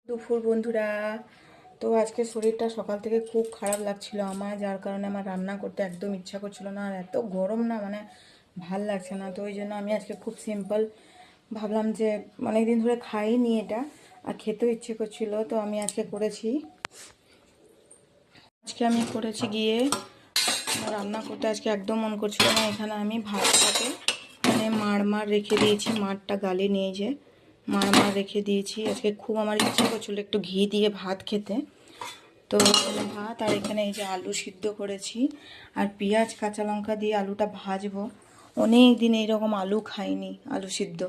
দুপুর বন্ধুরা, তো আজকে শরীরটা সকাল থেকে খুব খারাপ লাগছিল আমার, যার কারণে আমার রান্না করতে একদম ইচ্ছা করছিল না। আর এত গরম না, মানে ভাল লাগছে না। তো ওই জন্য আমি আজকে খুব সিম্পল ভাবলাম যে অনেক দিন ধরে খাইনি এটা, আর খেতেও ইচ্ছে করছিল। তো আমি আজকে করেছি, গিয়ে রান্না করতে আজকে একদম মন করছিল না। এখানে আমি ভাতটাকে মানে মাড় রেখে দিয়েছি, মাড়টা গালে নিয়ে যে মাড় রেখে দিয়েছি। আজকে খুব আমার ইচ্ছে করছিল একটু ঘি দিয়ে ভাত খেতে। তো এখানে ভাত, আর এখানে এই যে আলু সিদ্ধ করেছি, আর পেঁয়াজ কাঁচা লঙ্কা দিয়ে আলুটা ভাজবো। অনেক দিন এইরকম আলু খাইনি, আলু সিদ্ধ।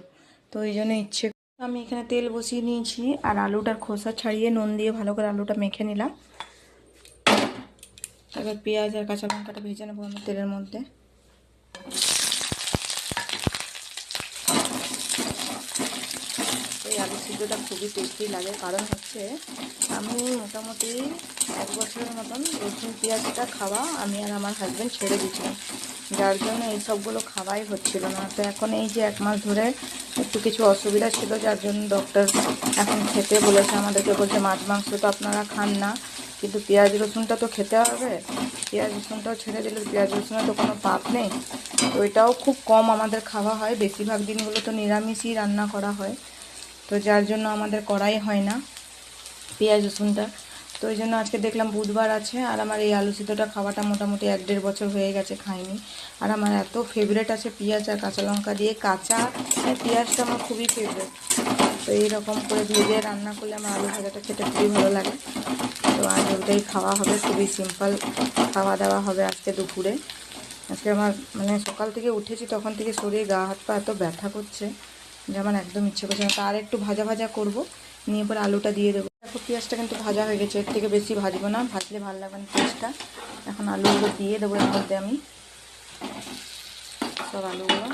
তো এই জন্য ইচ্ছে, আমি এখানে তেল বসিয়ে নিয়েছি, আর আলুটার খোসা ছাড়িয়ে নুন দিয়ে ভালো করে আলুটা মেখে নিলাম। এবার পেঁয়াজ আর কাঁচা লঙ্কাটা ভেজে নেবো আমি তেলের মধ্যে। এই আলু সিদ্ধটা খুবই টেস্টি লাগে, কারণ হচ্ছে আমি মোটামুটি 1 বছরের মতন রসুন পেঁয়াজটা খাওয়া আমি আর আমার হাজব্যান্ড ছেড়ে দিয়েছিলাম, যার জন্য এইসবগুলো খাওয়াই হচ্ছিল না। তো এখন এই যে 1 মাস ধরে একটু কিছু অসুবিধা ছিল, যার জন্য ডক্টর এখন খেতে বলেছে আমাদেরকে, বলছে মাছ মাংস তো আপনারা খান না, কিন্তু পেঁয়াজ রসুনটা তো খেতে হবে। পেঁয়াজ রসুনটাও ছেড়ে দিলে পেঁয়াজ রসুনে তো কোনো পাপ নেই। তো এটাও খুব কম আমাদের খাওয়া হয়, বেশিরভাগ দিনগুলো তো নিরামিষই রান্না করা হয়। তো যার জন্য আমাদের করাই হয় না পেঁয়াজ রসুনটা। তো ওই জন্য আজকে দেখলাম বুধবার আছে, আর আমার এই আলু সিদ্ধটা খাওয়াটা মোটামুটি 1-1.5 বছর হয়ে গেছে খাইনি। আর আমার এত ফেভারেট আছে পেঁয়াজ আর কাঁচা লঙ্কা দিয়ে, কাঁচা পেঁয়াজটা আমার খুবই ফেভারেট। তো এইরকম করে ভেজে রান্না করলে আমার আলু ভাজাটা খেতে খুবই ভালো লাগে। তো আজ ওটাই খাওয়া হবে, খুবই সিম্পল খাওয়া দাওয়া হবে আজকে দুপুরে। আজকে আমার মানে সকাল থেকে উঠেছি তখন থেকে শরীরে গা হাত পা এত ব্যথা করছে যে আমার একদম ইচ্ছে করছে না। তার একটু ভাজা ভাজা করবো, নিয়ে পরে আলুটা দিয়ে দেবো। দেখো পেঁয়াজটা কিন্তু ভাজা হয়ে গেছে, এর থেকে বেশি ভাজবো না, ভাজলে ভালো লাগবে না পেঁয়াজটা। এখন আলুগুলো দিয়ে দেবো এর মধ্যে, আমি সব আলুগুলো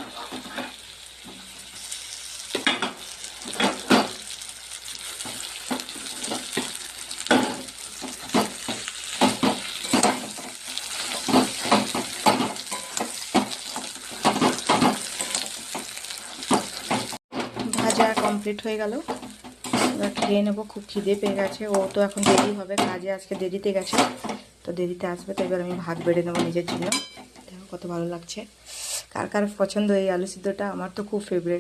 ভাজা কমপ্লিট হয়ে গেল। এবার খেয়ে নেবো, খুব খিদে পেয়ে গেছে। ও তো এখন দেরি হবে, কাজে আজকে দেরিতে গেছে, তো দেরিতে আসবে। তো এবার আমি ভাত বেড়ে নেবো নিজের জন্য। দেখো কত ভালো লাগছে। কার কার পছন্দ এই আলু সিদ্ধটা, আমার তো খুব ফেভারিট।